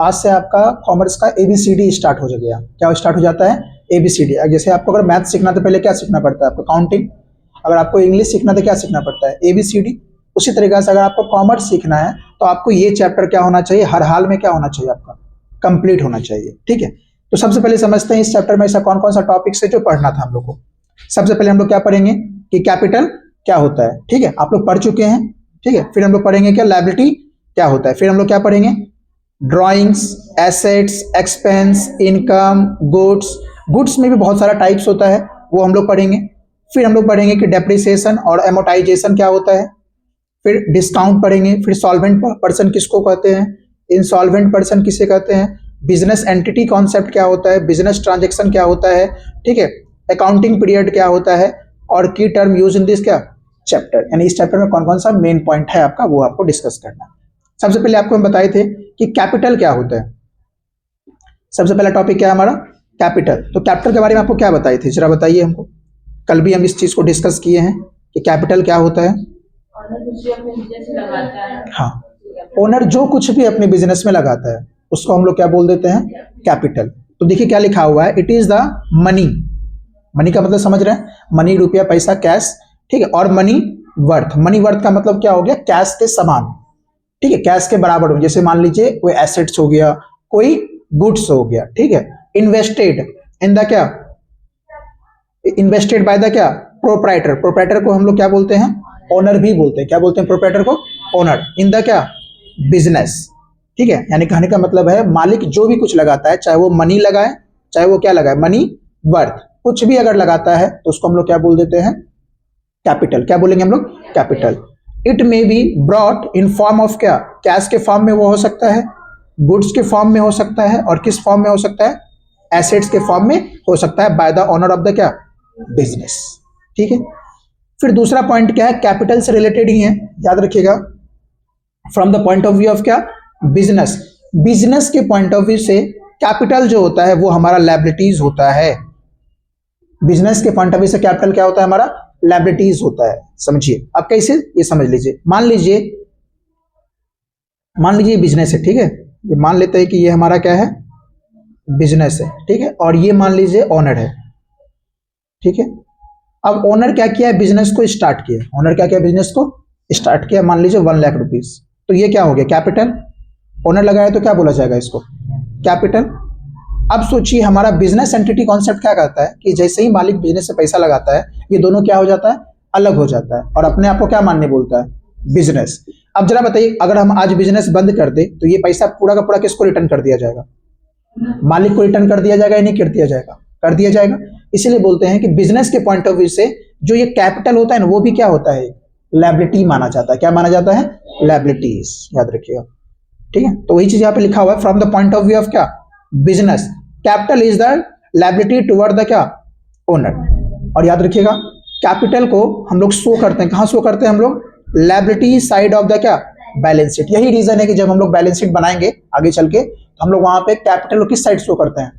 आज से आपका कॉमर्स का ABCD स्टार्ट हो गया। क्या स्टार्ट हो जाता है? ABCD। जैसे आपको अगर मैथ सीखना तो पहले क्या सीखना पड़ता है? आपको काउंटिंग। अगर आपको इंग्लिश सीखना तो क्या सीखना पड़ता है? ABCD। उसी तरीके से अगर आपको कॉमर्स सीखना है तो आपको ये चैप्टर क्या होना चाहिए? हर हाल में क्या होना चाहिए? आपका कंप्लीट होना चाहिए। ठीक है, तो सबसे पहले समझते हैं इस चैप्टर में ऐसा कौन कौन सा टॉपिक्स है जो पढ़ना था हम लोग को। सबसे पहले हम लोग क्या पढ़ेंगे कि कैपिटल क्या होता है। ठीक है, आप लोग पढ़ चुके हैं। ठीक है, फिर हम लोग पढ़ेंगे क्या लायबिलिटी क्या होता है। फिर हम लोग क्या पढ़ेंगे? Drawings, assets, expense, income, goods. Goods में भी बहुत सारा टाइप्स होता है, वो हम लोग पढ़ेंगे। फिर हम लोग पढ़ेंगे कि डेप्रिसिएशन और एमोटाइजेशन क्या होता है। फिर डिस्काउंट पढ़ेंगे। फिर सॉल्वेंट पर्सन किसको कहते हैं, इंसॉल्वेंट पर्सन किसे कहते हैं, बिजनेस एंटिटी कॉन्सेप्ट क्या होता है, बिजनेस ट्रांजेक्शन क्या होता है। ठीक है, अकाउंटिंग पीरियड क्या होता है और की टर्म यूज इन दिस क्या चैप्टर, यानी इस चैप्टर में कौन कौन सा मेन पॉइंट है आपका वो आपको डिस्कस करना है। सबसे पहले आपको हम बताए थे कि कैपिटल क्या होता है। सबसे पहला टॉपिक क्या है हमारा? कैपिटल। तो कैपिटल के बारे में आपको क्या बताए थे, जरा बताइए हमको। कल भी हम इस चीज को डिस्कस किए हैं कि कैपिटल क्या होता है। हाँ, ओनर जो कुछ भी अपने बिजनेस में लगाता है उसको हम लोग क्या बोल देते हैं? कैपिटल। तो देखिए क्या लिखा हुआ है, it is the money. Money का मतलब समझ रहे हैं? मनी रुपया पैसा कैश। ठीक है, और मनी वर्थ। मनी वर्थ का मतलब क्या हो गया? कैश के समान। ठीक है, कैश के बराबर हो। जैसे मान लीजिए कोई एसेट्स हो गया, कोई गुड्स हो गया। ठीक है, इन्वेस्टेड इन द क्या, इन्वेस्टेड बाय द क्या, प्रोप्राइटर। प्रोप्राइटर को हम लोग क्या बोलते हैं? ओनर भी बोलते हैं। क्या बोलते हैं प्रोप्राइटर को? ओनर। इन द क्या, बिजनेस। ठीक है, यानी कहने का मतलब है मालिक जो भी कुछ लगाता है, चाहे वो मनी लगाए चाहे वो क्या लगाए, मनी वर्थ, कुछ भी अगर लगाता है तो उसको हम लोग क्या बोल देते हैं? कैपिटल। क्या बोलेंगे हम लोग? Capital. It may be brought in form of क्या, कैश के फॉर्म में वो हो सकता है, गुड्स के फॉर्म में हो सकता है, और किस फॉर्म में हो सकता है? एसेट्स के फॉर्म में हो सकता है, bye the owner of the क्या, बिजनेस। ठीक है, फिर दूसरा पॉइंट क्या है? कैपिटल से रिलेटेड ही है, याद रखिएगा। From the point of view of क्या, बिजनेस। बिजनेस के पॉइंट ऑफ व्यू से कैपिटल जो होता है वो हमारा लायबिलिटीज होता है। बिजनेस के पॉइंट ऑफ व्यू से कैपिटल क्या होता है? हमारा लायबिलिटीज होता है। समझिए अब कैसे, ये समझ लीजिए। मान लीजिए बिजनेस है। ठीक है, ये मान लेते हैं कि ये हमारा क्या है? बिजनेस है। ठीक है, और ये मान लीजिए ओनर है। ठीक है, अब ओनर क्या किया है? बिजनेस को स्टार्ट किया। ओनर क्या किया? बिजनेस को स्टार्ट किया। मान लीजिए 1 लाख रुपीज। तो ये क्या हो गया? कैपिटल। ओनर लगाया तो क्या बोला जाएगा इसको? कैपिटल। अब सोचिए हमारा बिजनेस एंटिटी कॉन्सेप्ट क्या कहता है कि जैसे ही मालिक बिजनेस से पैसा लगाता है ये दोनों क्या हो जाता है? अलग हो जाता है, और अपने आप को क्या मानने बोलता है? बिजनेस। अब जरा बताइए, अगर हम आज बिजनेस बंद कर दे तो ये पैसा पूरा का पूरा किसको रिटर्न कर दिया जाएगा? मालिक को रिटर्न कर दिया जाएगा या नहीं कर दिया जाएगा? कर दिया जाएगा। इसीलिए बोलते हैं कि बिजनेस के पॉइंट ऑफ व्यू से जो ये कैपिटल होता है ना, वो भी क्या होता है? लायबिलिटी माना जाता है। क्या माना जाता है? लायबिलिटीज। याद रखिएगा। ठीक है, तो वही चीज यहाँ पे लिखा हुआ है, from the point of view of क्या, business, capital is the liability toward the क्या, ओनर। और याद रखिएगा कैपिटल को हम लोग शो करते हैं, कहाँ शो करते हैं हम लोग? लायबिलिटी साइड ऑफ द क्या, बैलेंस शीट। यही रीजन है कि जब हम लोग बैलेंस शीट बनाएंगे आगे चल के तो हम लोग वहां पे कैपिटल को किस साइड शो करते हैं?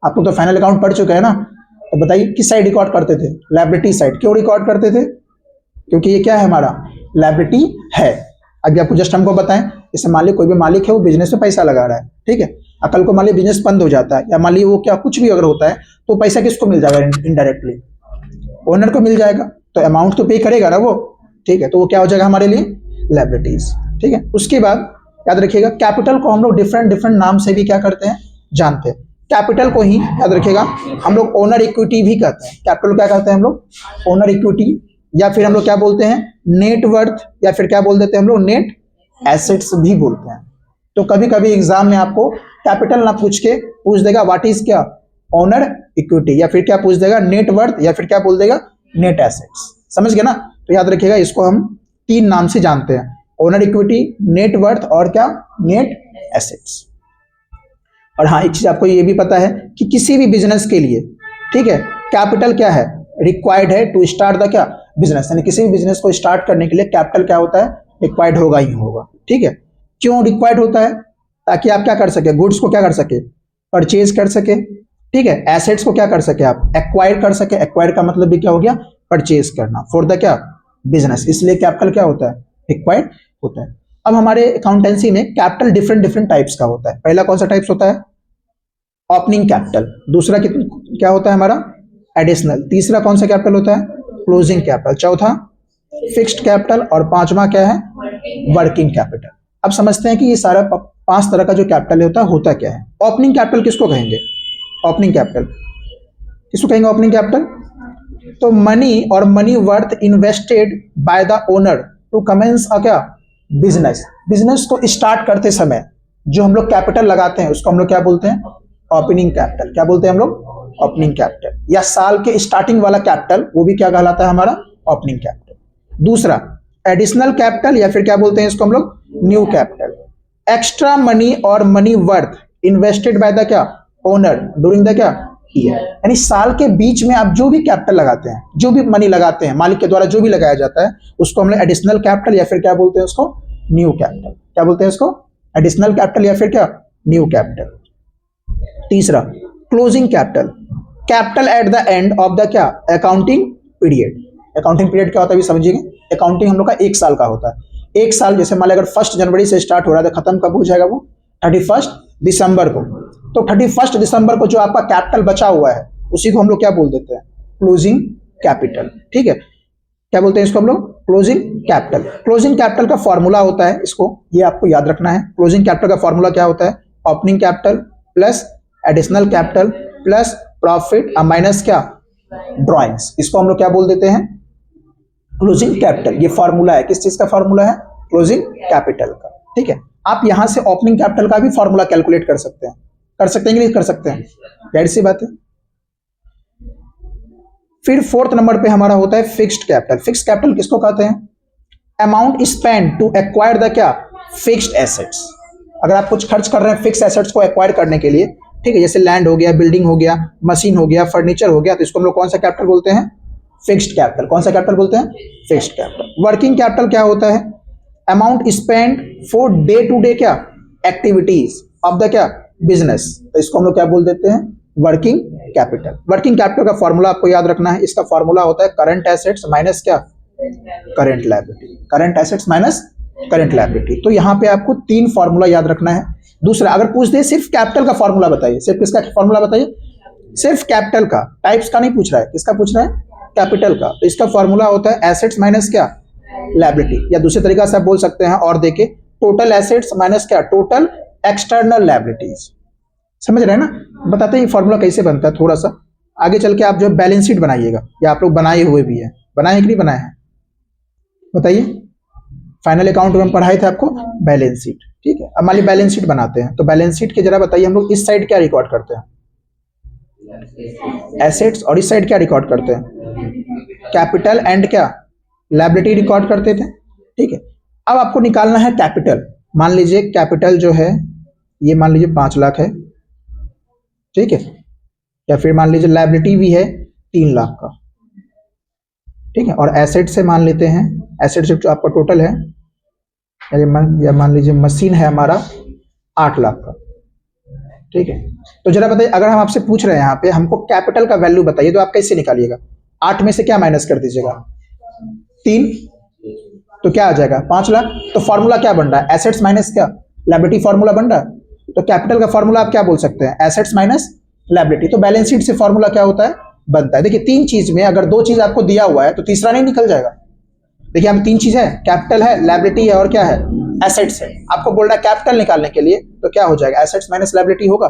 आप लोग तो फाइनल अकाउंट पढ़ चुके हैं ना, तो बताइए किस साइड रिकॉर्ड करते थे? Liability side. क्यों रिकॉर्ड करते थे? क्योंकि ये क्या है? हमारा लायबिलिटी है। अभी आपको जस्ट हमको बताएं, जैसे मान लीजिए कोई भी मालिक है वो बिजनेस में पैसा लगा रहा है। ठीक है, कल को मान लीजिए बिजनेस बंद हो जाता है, या मान लीजिए वो क्या कुछ भी अगर होता है तो पैसा किसको मिल जाएगा? इनडायरेक्टली ओनर को मिल जाएगा। तो अमाउंट तो पे करेगा ना वो। ठीक है, तो वो क्या हो जाएगा हमारे लिए? लायबिलिटीज। ठीक है, उसके बाद याद रखिएगा कैपिटल को हम लोग डिफरेंट नाम से भी क्या करते हैं? जानते हैं। कैपिटल को ही याद रखिएगा हम लोग ओनर इक्विटी भी कहते हैं। कैपिटल क्या कहते हैं हम लोग? ओनर इक्विटी, या फिर हम लोग क्या बोलते हैं? नेट वर्थ, या फिर क्या बोल देते हैं हम लोग? नेट एसेट्स भी बोलते हैं। तो कभी कभी एग्जाम में आपको कैपिटल ना पूछ के पूछ देगा व्हाट इज क्या, ओनर इक्विटी, या फिर क्या पूछ देगा? नेट वर्थ, या फिर क्या बोल देगा? Net assets. समझ गए ना? तो याद रखिएगा इसको हम 3 नाम से जानते हैं, ओनर इक्विटी, नेट वर्थ और क्या, नेट एसेट्स। और हाँ, एक चीज आपको ये भी पता है कि किसी भी बिजनेस के लिए, ठीक है, कैपिटल क्या है? रिक्वायर्ड है टू स्टार्ट द क्या, बिजनेस। यानी किसी भी बिजनेस को स्टार्ट करने के लिए कैपिटल क्या होता है? रिक्वायर्ड होगा ही होगा। ठीक है, क्यों रिक्वायर्ड होता है? ताकि आप क्या कर सके? गुड्स को क्या कर सके? परचेज कर सके। ठीक है, एसेट्स को क्या कर सके? आप एक्वायर कर सके। एक्वायर का मतलब भी क्या हो गया? परचेज करना, फॉर द क्या, बिजनेस। इसलिए कैपिटल क्या होता है? रिक्वायर्ड होता है। अब हमारे अकाउंटेंसी में कैपिटल डिफरेंट डिफरेंट टाइप्स का होता है। पहला कौन सा टाइप्स होता है? Opening capital. दूसरा क्या होता है हमारा? एडिशनल। तीसरा कौन सा कैपिटल होता है? Closing capital. चौथा फिक्स्ड कैपिटल और पांचवा क्या है? Working capital. अब समझते हैं कि ये सारा 5 तरह का जो कैपिटल होता क्या है। ओपनिंग कैपिटल किसको कहेंगे? ओपनिंग कैपिटल किसको कहेंगे? ओपनिंग कैपिटल तो मनी और money worth invested by the owner to commence क्या? बिजनेस। बिजनेस को स्टार्ट करते समय जो हम लोग कैपिटल लगाते हैं उसको हम लोग क्या बोलते हैं? Opening capital. क्या बोलते हैं हम लोग? Opening capital. या साल के स्टार्टिंग वाला कैपिटल वो भी क्या कहलाता है? हमारा ओपनिंग कैपिटल। दूसरा एडिशनल कैपिटल या फिर क्या बोलते हैं इसको हम लोग? New capital. एक्स्ट्रा मनी और money worth invested by the क्या? ओनर ड्यूरिंग द क्या? ईयर। यानी साल के बीच में आप जो भी कैपिटल लगाते हैं, जो भी मनी लगाते हैं, मालिक के द्वारा जो भी लगाया जाता है उसको हम लोग एडिशनल कैपिटल या फिर क्या बोलते हैं उसको? New capital. क्या बोलते हैं इसको? एडिशनल कैपिटल या फिर क्या? New capital. तीसरा closing capital. Capital at the end of the क्या? Accounting period. अकाउंटिंग पीरियड क्या होता है समझिएगा। अकाउंटिंग हम लोग का 1 साल का होता है। 1 साल जैसे मान लो अगर 1 जनवरी से स्टार्ट हो रहा है तो खत्म कब हो जाएगा? वो 31 दिसंबर को। तो 31 दिसंबर को जो आपका कैपिटल बचा हुआ है उसी को हम लोग क्या बोल देते हैं? Closing capital. ठीक है, क्या बोलते हैं इसको हम लोग? Closing capital. क्लोजिंग कैपिटल का फॉर्मूला होता है, इसको ये आपको याद रखना है। क्लोजिंग कैपिटल का फॉर्मूला क्या होता है? Opening capital plus additional capital plus profit minus क्या? ड्रॉइंग्स। इसको हम लोग क्या बोल देते हैं? Closing capital. ये फॉर्मूला है, किस चीज का फॉर्मूला है? क्लोजिंग कैपिटल का। ठीक है, आप यहां से ओपनिंग कैपिटल का भी फॉर्मूला कैलकुलेट कर सकते हैं। कर सकते हैं कि नहीं कर सकते हैं? जाहिर सी बात है। फिर 4th नंबर पे हमारा होता है फिक्स्ड कैपिटल। फिक्स्ड कैपिटल किसको कहते हैं? Amount spend to acquire the क्या? Fixed assets. अगर आप कुछ खर्च कर रहे हैं फिक्स एसेट्स को एक्वायर करने के लिए, ठीक है, जैसे लैंड हो गया, बिल्डिंग हो गया, मशीन हो गया, फर्नीचर हो गया, तो इसको हम लोग कौन सा कैपिटल बोलते हैं? Fixed capital. कौन सा कैपिटल बोलते हैं? Fixed capital. वर्किंग कैपिटल क्या होता है? Amount spend for day to day क्या? एक्टिविटीज ऑफ द क्या? बिजनेस। तो इसको हम लोग क्या बोल देते हैं? Working capital. वर्किंग कैपिटल का फॉर्मूला आपको याद रखना है। इसका फॉर्मूला होता है करंट एसेट्स माइनस क्या? Current liability. Current assets minus current liability. तो यहाँ पे आपको 3 फॉर्मूला याद रखना है। दूसरा अगर पूछ दे सिर्फ कैपिटल का फॉर्मूला बताइए, सिर्फ किसका फॉर्मूला बताइए? सिर्फ कैपिटल का, टाइप्स का नहीं पूछ रहा है। किसका पूछ रहा है? कैपिटल का। तो इसका फॉर्मूला होता है एसेट्स माइनस क्या? लायबिलिटी। या दूसरे तरीका से आप बोल सकते हैं और देखे टोटल एसेट्स माइनस क्या? Total external liabilities. समझ रहे हैं ना? बताते हैं ये फॉर्मूला कैसे बनता है। थोड़ा सा आगे चल के आप जो बैलेंस शीट बनाइएगा, या आप लोग बनाए हुए भी है, बनाए हैं कि नहीं बनाए हैं बताइए। फाइनल अकाउंट में हम पढ़ाए थे आपको बैलेंस शीट। ठीक है, अब मान लीजिए बैलेंस शीट बनाते हैं, तो बैलेंस शीट के जरा बताइए हम लोग इस साइड क्या रिकॉर्ड करते हैं? एसेट्स। और इस साइड क्या रिकॉर्ड करते हैं? कैपिटल एंड क्या? लायबिलिटी रिकॉर्ड करते थे। ठीक है, अब आपको निकालना है कैपिटल। मान लीजिए कैपिटल जो है ये मान लीजिए 5 लाख है, ठीक है, या फिर मान लीजिए लायबिलिटी भी है 3 लाख का, ठीक है, और एसेट से मान लेते हैं, एसेट जो आपका टोटल है, या मान लीजिए मशीन है हमारा 8 लाख का, ठीक है। तो जरा बताइए अगर हम आपसे पूछ रहे हैं यहाँ पे हमको कैपिटल का वैल्यू बताइए, तो आप कैसे निकालिएगा? 8 में से क्या माइनस कर दीजिएगा? 3, तो क्या आ जाएगा? 5 लाख। तो फॉर्मूला क्या बन रहा है? एसेट्स माइनस क्या? लायबिलिटी फॉर्मूला बन रहा है। तो कैपिटल का फॉर्मूला आप क्या बोल सकते हैं? Assets minus liability. तो बैलेंस शीट से फॉर्मूला क्या होता है? बनता है। देखिए 3 चीज में अगर 2 चीज आपको दिया हुआ है तो तीसरा नहीं निकल जाएगा। देखिए हम 3 चीज है, कैपिटल है, लायबिलिटी है और क्या है? एसेट्स है। आपको बोल रहा है कैपिटल निकालने के लिए, तो क्या हो जाएगा? एसेट्स माइनस लायबिलिटी होगा।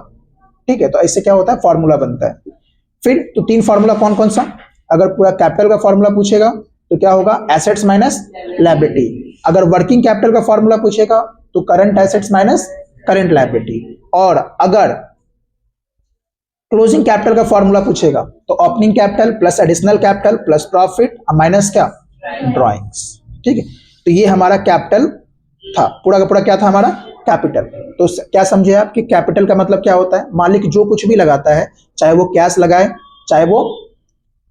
ठीक है, तो इससे क्या होता है? फॉर्मूला बनता है। फिर तो 3 फॉर्मूला कौन कौन सा? अगर पूरा कैपिटल का फॉर्मूला पूछेगा तो क्या होगा? Assets minus liability. अगर वर्किंग कैपिटल का फॉर्मूला पूछेगा तो current assets minus current liability. और अगर क्लोजिंग कैपिटल का फॉर्मूला पूछेगा तो opening capital plus additional capital plus profit minus क्या? ड्रॉइंग्स। ठीक है, तो ये हमारा कैपिटल था, पूरा का पूरा क्या था हमारा? कैपिटल। तो क्या समझे आप कि कैपिटल का मतलब क्या होता है? मालिक जो कुछ भी लगाता है, चाहे वो कैश लगाए, चाहे वो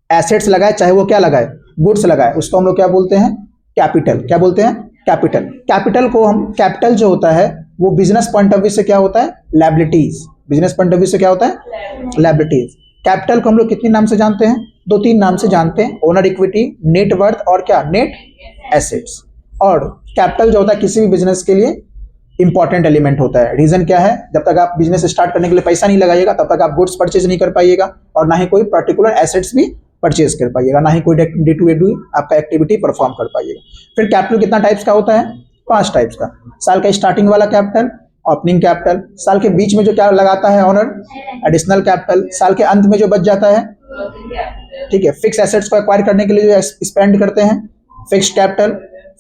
एसेट्स लगाए, चाहे वो क्या लगाए? गुड्स लगाए, उसको हम लोग क्या बोलते हैं? कैपिटल। क्या बोलते हैं? कैपिटल। कैपिटल को हम, कैपिटल जो होता है वो बिजनेस पॉइंट ऑफ व्यू से क्या होता है? Liabilities. Business point of view से क्या होता है? लायबिलिटीज। कैपिटल को हम लोग कितने नाम से जानते हैं? 2-3 नाम से जानते हैं। ओनर इक्विटी, नेट वर्थ और क्या? Net assets. और कैपिटल जो होता है किसी भी बिजनेस के लिए इंपॉर्टेंट एलिमेंट होता है। रीजन क्या है, जब तक आप बिजनेस स्टार्ट करने के लिए पैसा नहीं लगाइएगा तब तक आप गुड्स परचेज नहीं कर पाइएगा और ना ही कोई पर्टिकुलर एसेट्स भी परचेज कर पाइएगा, ना ही कोई डे टू डे आपका एक्टिविटी परफॉर्म कर पाइएगा। फिर कैपिटल कितना टाइप्स का होता है, 5 टाइप्स का। साल का स्टार्टिंग वाला कैपिटल, ओपनिंग कैपिटल, साल के बीच में जो क्या लगाता है ऑनर, एडिशनल कैपिटल, साल के अंत में जो बच जाता है, ठीक है, फिक्स एसेट्स को एक्वायर करने के लिए जो स्पेंड करते हैं, फिक्स्ड कैपिटल,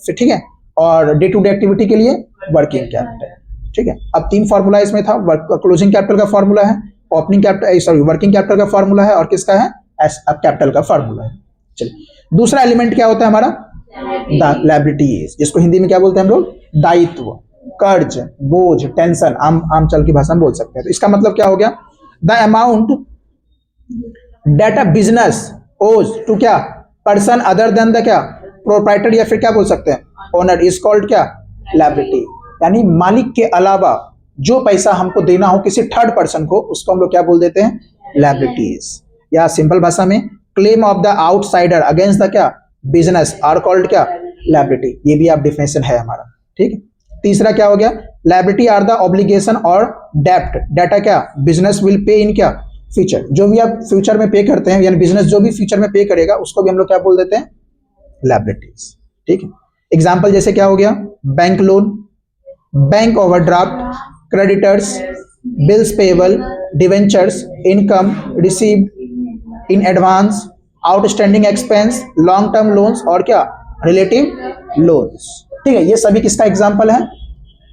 ठीक है, और डे टू डे एक्टिविटी के लिए वर्किंग कैपिटल, ठीक है। अब 3 फॉर्मूला इसमें था, क्लोजिंग कैपिटल का फॉर्मूला है, opening capital sorry working capital का फॉर्मूला है, और किसका है, कैपिटल का फॉर्मूला है। चलिए दूसरा एलिमेंट क्या होता है हमारा, लायबिलिटीज, जिसको हिंदी में क्या बोलते हैं हम लोग, दायित्व, कर्ज, बोझ, टेंशन, आम चल की भाषा में बोल सकते हैं। तो इसका मतलब क्या हो गया, the amount debt a business owes to क्या, पर्सन अदर देन द क्या, प्रोप्राइटर, या फिर क्या बोल सकते हैं, ओनर, इज कॉल्ड क्या, लायबिलिटी। यानी मालिक के अलावा जो पैसा हमको देना हो किसी थर्ड पर्सन को, उसको हम लोग क्या बोल देते हैं, लायबिलिटीज। या सिंपल भाषा में claim of the outsider against the क्या, बिजनेस आर कॉल्ड क्या, लायबिलिटी। ये भी आप डिफिनेशन है हमारा, ठीक है। तीसरा क्या हो गया, लायबिलिटी आर द ऑब्लिगेशन और डेप्ट डेटा क्या, बिजनेस विल पे इन क्या, फ्यूचर, जो भी आप फ्यूचर में पे करते हैं, यानी बिजनेस जो भी फ्यूचर में पे करेगा उसको भी हम लोग क्या बोल देते हैं, लायबिलिटीज, ठीक है। एग्जाम्पल जैसे क्या हो गया, bank loan, bank overdraft, creditors, bills payable, debentures, income received in advance, outstanding expense, long term loans और क्या, रिलेटिव लोन्स, ठीक है। ये सभी किसका एग्जाम्पल है,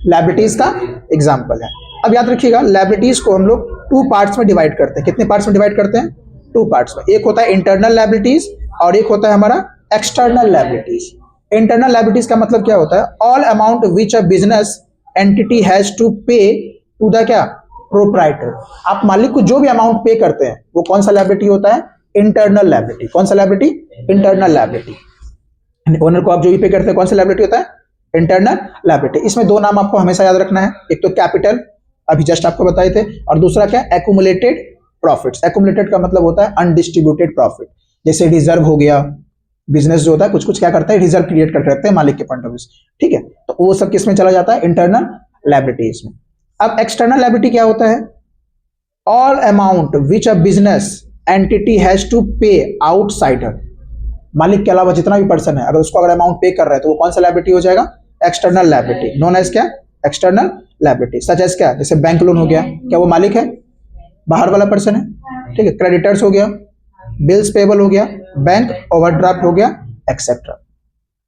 लायबिलिटीज का एग्जाम्पल है। अब याद रखिएगा लायबिलिटीज को हम लोग 2 पार्ट्स में डिवाइड करते हैं। कितने पार्ट्स में डिवाइड करते हैं, 2 पार्ट्स में। एक होता है इंटरनल लायबिलिटीज और एक होता है हमारा एक्सटर्नल लायबिलिटीज। इंटरनल लायबिलिटीज का मतलब क्या होता है, all amount which a business entity has to pay to the क्या, प्रोप्राइटर। आप मालिक को जो भी अमाउंट पे करते हैं वो कौन सा लायबिलिटी होता है, इंटरनल लायबिलिटी। कौन सा लायबिलिटी, इंटरनल लायबिलिटी। ओनर को आप जो भी पे करते हैं कौन सा लायबिलिटी होता है, इंटरनल लायबिलिटी। इसमें 2 नाम आपको हमेशा याद रखना है, एक तो कैपिटल अभी जस्ट आपको बताए थे, और दूसरा क्या, एक्यूमुलेटेड प्रॉफिट्स। एक्यूमुलेटेड का मतलब होता है अनडिस्ट्रीब्यूटेड प्रॉफिट। जैसे रिजर्व हो गया, बिजनेस जो होता है कुछ कुछ क्या करता है, रिजर्व क्रिएट करके रखते हैं मालिक के पॉइंट ऑफ व्यू से, ठीक है। तो वो सब किस में चला जाता है, इंटरनल लायबिलिटीज में। अब एक्सटर्नल लायबिलिटी क्या होता है, all amount which a business entity has to pay outsider. मालिक के अलावा जितना भी पर्सन है, अगर उसको अगर अमाउंट पे कर रहा है तो वो कौन सा लायबिलिटी हो जाएगा, एक्सटर्नल लायबिलिटी, नोन एज क्या, एक्सटर्नल लायबिलिटी। सच एज क्या, जैसे बैंक लोन हो गया, क्या वो मालिक है, बाहर वाला पर्सन है, ठीक है। क्रेडिटर्स हो गया, बिल्स पेबल हो गया, बैंक ओवरड्राफ्ट हो गया, एक्सेट्रा,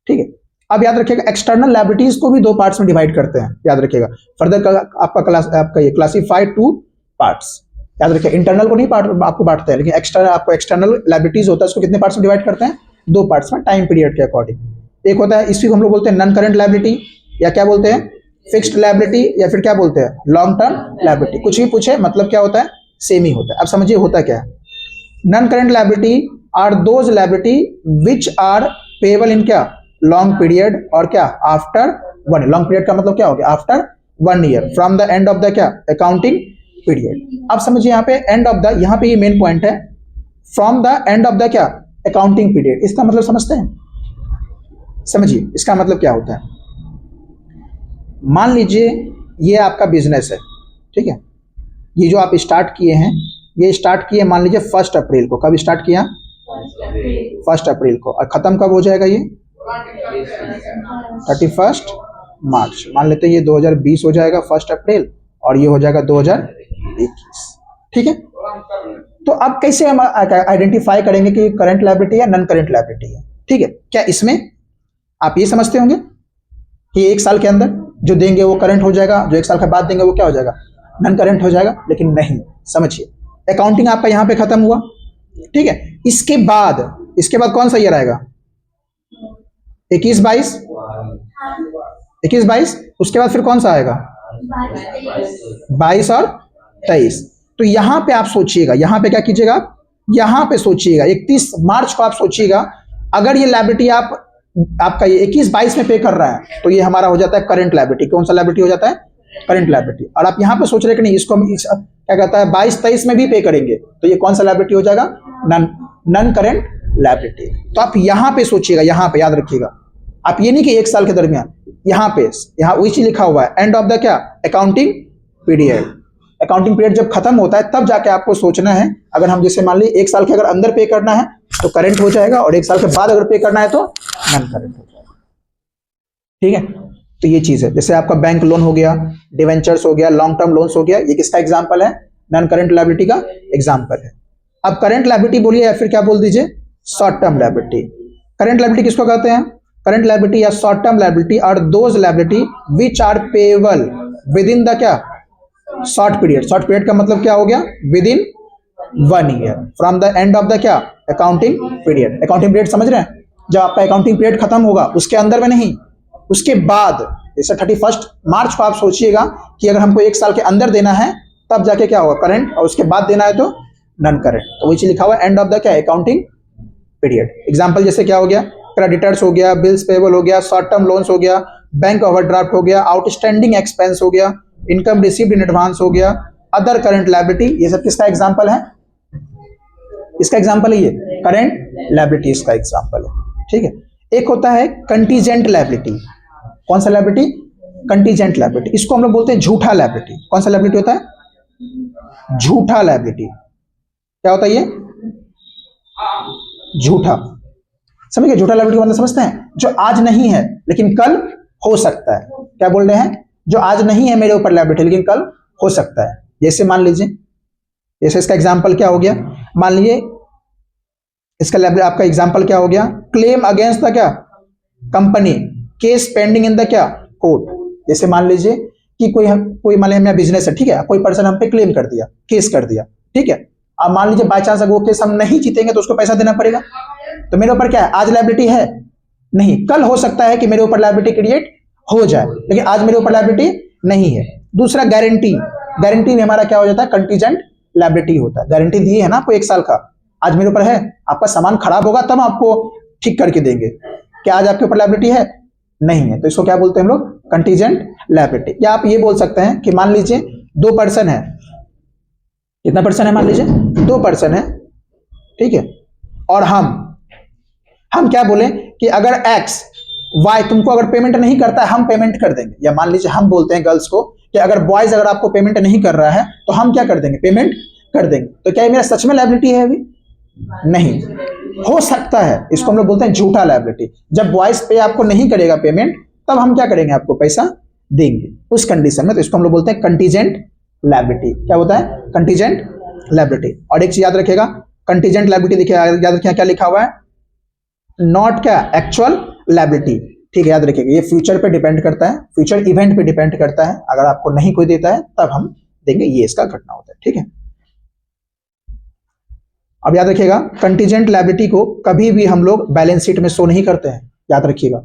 ठीक है। अब याद रखिएगा एक्सटर्नल लायबिलिटीज को भी 2 पार्ट्स में डिवाइड करते हैं, याद रखिएगा। फर्दर आपका ये क्लासिफाइड 2 पार्ट्स, याद रखिए। इंटरनल को नहीं आपको बांटते हैं, लेकिन एक्सटर्नल लायबिलिटीज होता है उसको कितने पार्ट्स में डिवाइड करते हैं, 2 पार्ट्स में, टाइम पीरियड के अकॉर्डिंग। एक होता है, इसी को हम लोग बोलते हैं नॉन करंट लायबिलिटी, या क्या बोलते हैं, फिक्स्ड लायबिलिटी, या फिर क्या बोलते हैं, लॉन्ग टर्म लायबिलिटी। कुछ भी पूछे मतलब क्या होता है, सेम ही होता है। अब समझिए होता क्या है, non current liability are those liability which are payable in क्या, लॉन्ग पीरियड, और क्या, आफ्टर 1 ईयर। लॉन्ग पीरियड का मतलब क्या हो गया, after 1 year from the end of the क्या, अकाउंटिंग पीरियड। अब समझिए यहाँ पे एंड ऑफ द, यहाँ पे ये मेन पॉइंट है, from the end of the क्या, अकाउंटिंग पीरियड। इसका मतलब समझते हैं, समझिए इसका मतलब क्या होता है। मान लीजिए ये आपका बिजनेस है, ठीक है, ये जो आप स्टार्ट किए हैं, ये स्टार्ट किए मान लीजिए 1 अप्रैल को। कब स्टार्ट किया, 1 अप्रैल को, और खत्म कब हो जाएगा ये, 31 मार्च। मान लेते हैं ये 2020 हो जाएगा 1 अप्रैल, और ये हो जाएगा 2021, ठीक है। तो अब कैसे हम आइडेंटिफाई करेंगे कि करंट लायबिलिटी या नॉन करंट लायबिलिटी है, ठीक है। क्या इसमें आप ये समझते होंगे कि 1 साल के अंदर जो देंगे वो करंट हो जाएगा, जो 1 साल के बाद देंगे वो क्या हो जाएगा, नॉन करंट हो जाएगा, लेकिन नहीं। समझिए अकाउंटिंग आपका यहाँ पे खत्म हुआ, ठीक है। इसके बाद कौन सा ईयर आएगा, 21-22, 21-22, उसके बाद फिर कौन सा आएगा, 22 और 23। तो यहां पे आप सोचिएगा, यहां पे क्या कीजिएगा, यहां पे सोचिएगा 31 मार्च को आप सोचिएगा, अगर ये लायबिलिटी आपका ये 21-22 में पे कर रहा है तो ये हमारा हो जाता है करंट लायबिलिटी। कौन सा लायबिलिटी हो जाता है, करंट लायबिलिटी। और आप यहां पे सोच रहे कि नहीं, इसको हम क्या कहता है 22-23 में भी पे करेंगे, तो ये कौन सा लायबिलिटी हो जाएगा, नॉन करंट लायबिलिटी। तो आप यहां पे सोचिएगा, यहां पे याद रखिएगा, आप ये नहीं कि 1 साल के दरमियान, यहाँ पे यहाँ वही चीज लिखा हुआ है, एंड ऑफ द क्या, अकाउंटिंग पीरियड। अकाउंटिंग पीरियड जब खत्म होता है तब जाके आपको सोचना है, अगर हम जैसे मान लीजिए 1 साल के अगर अंदर पे करना है तो करंट हो जाएगा, और 1 साल के बाद अगर पे करना है तो नॉन करंट हो जाएगा। ठीक है, तो ये चीज है। जैसे आपका बैंक लोन हो गया, डिवेंचर्स हो गया, लॉन्ग टर्म लोन्स हो गया, ये किसका एग्जाम्पल है, नॉन करंट लायबिलिटी का एग्जाम्पल है। अब करंट लायबिलिटी बोलिए या फिर क्या बोल दीजिए, short term liability. Current liability किसको कहते हैं, करंट लायबिलिटी या short term liability are those liability which are payable within the क्या, शॉर्ट पीरियड। शॉर्ट पीरियड का मतलब क्या हो गया, within 1 year from the end of the क्या, अकाउंटिंग पीरियड। अकाउंटिंग पीरियड समझ रहे हैं, जब आपका अकाउंटिंग पीरियड खत्म होगा उसके अंदर में नहीं, उसके बाद, जैसे 31 मार्च को आप सोचिएगा कि अगर हमको 1 साल के अंदर देना है तब जाके क्या होगा, करंट, और उसके बाद देना है तो नॉन करंट। तो वही चीज लिखा हुआ है, एंड ऑफ द क्या, अकाउंटिंग पीरियड। एग्जांपल जैसे क्या हो गया, क्रेडिटर्स हो गया, बिल्स पेबल हो गया, शॉर्ट टर्म लोन्स हो गया, बैंक ओवरड्राफ्ट हो गया, आउटस्टैंडिंग एक्सपेंस हो गया, इनकम रिसीव्ड इन एडवांस हो गया, अदर करंट लायबिलिटी। ये सब किसका एग्जांपल है, इसका एग्जांपल है ये करंट लायबिलिटी, इसका एग्जांपल है। ठीक है, एक होता है कंटीजेंट लायबिलिटी। कौन सा लायबिलिटी, कंटीजेंट लायबिलिटी। इसको हम लोग बोलते हैं झूठा लायबिलिटी। कौन सा लायबिलिटी होता है, झूठा लायबिलिटी। क्या होता है ये, झूठा। समझ गए, झूठा लायबिलिटी मतलब समझते हैं, जो आज नहीं है लेकिन कल हो सकता है। क्या बोल रहे हैं, जो आज नहीं है मेरे ऊपर लायबिलिटी लेकिन कल हो सकता है। जैसे मान लीजिए, जैसे इसका एग्जांपल क्या हो गया, मान लीजिए इसका लायबिलिटी आपका एग्जांपल क्या हो गया, क्लेम अगेंस्ट द क्या, company, case pending in the क्या, कोर्ट। जैसे मान लीजिए कि कोई मान लीजिए मेरा बिजनेस है, ठीक है, कोई पर्सन हम पे क्लेम कर दिया, केस कर दिया, ठीक है। अब मान लीजिए बाय चांस अगर वो केस हम नहीं जीतेंगे तो उसको पैसा देना पड़ेगा। तो मेरे ऊपर क्या है, आज लायबिलिटी है नहीं, कल हो सकता है कि मेरे ऊपर लायबिलिटी क्रिएट हो जाए, लेकिन आज मेरे ऊपर लायबिलिटी नहीं है। दूसरा गारंटी, गारंटी में हमारा क्या हो जाता है, कंटीजेंट लायबिलिटी होता है। गारंटी दी है ना आपको 1 साल का, आज मेरे ऊपर है, आपका सामान खराब होगा तब आपको ठीक करके देंगे, क्या आज आपके ऊपर लायबिलिटी है, नहीं है, तो इसको क्या बोलते हैं हम लोग, कंटीजेंट लायबिलिटी। या आप ये बोल सकते हैं कि मान लीजिए 2 पर्सन है, कितना पर्सन है, मान लीजिए 2 पर्सन है, ठीक है, और हम क्या बोले कि अगर एक्स वाई तुमको अगर पेमेंट नहीं करता है हम पेमेंट कर देंगे। या मान लीजिए हम बोलते हैं गर्ल्स को कि अगर बॉयज अगर आपको पेमेंट नहीं कर रहा है तो हम क्या कर देंगे, पेमेंट कर देंगे। तो क्या ये मेरा सच में लायबिलिटी है, अभी नहीं, हो सकता है, इसको हम लोग बोलते हैं झूठा लायबिलिटी। जब बॉयज पे आपको नहीं करेगा पेमेंट तब हम क्या करेंगे, आपको पैसा देंगे उस कंडीशन में, तो इसको हम लोग बोलते हैं कंटीजेंट लायबिलिटी। क्या होता है, कंटीजेंट लायबिलिटी। और एक चीज याद रखेगा, कंटीजेंट लायबिलिटी देखिए याद रखिए क्या लिखा हुआ है, नॉट क्या, एक्चुअल लायबिलिटी। ठीक है, याद रखिएगा, ये फ्यूचर पे डिपेंड करता है, फ्यूचर इवेंट पे डिपेंड करता है। अगर आपको नहीं कोई देता है तब हम देंगे, ये इसका घटना होता है। ठीक है, अब याद रखिएगा, कंटीजेंट लायबिलिटी को कभी भी हम लोग बैलेंस शीट में शो नहीं करते हैं। याद रखिएगा,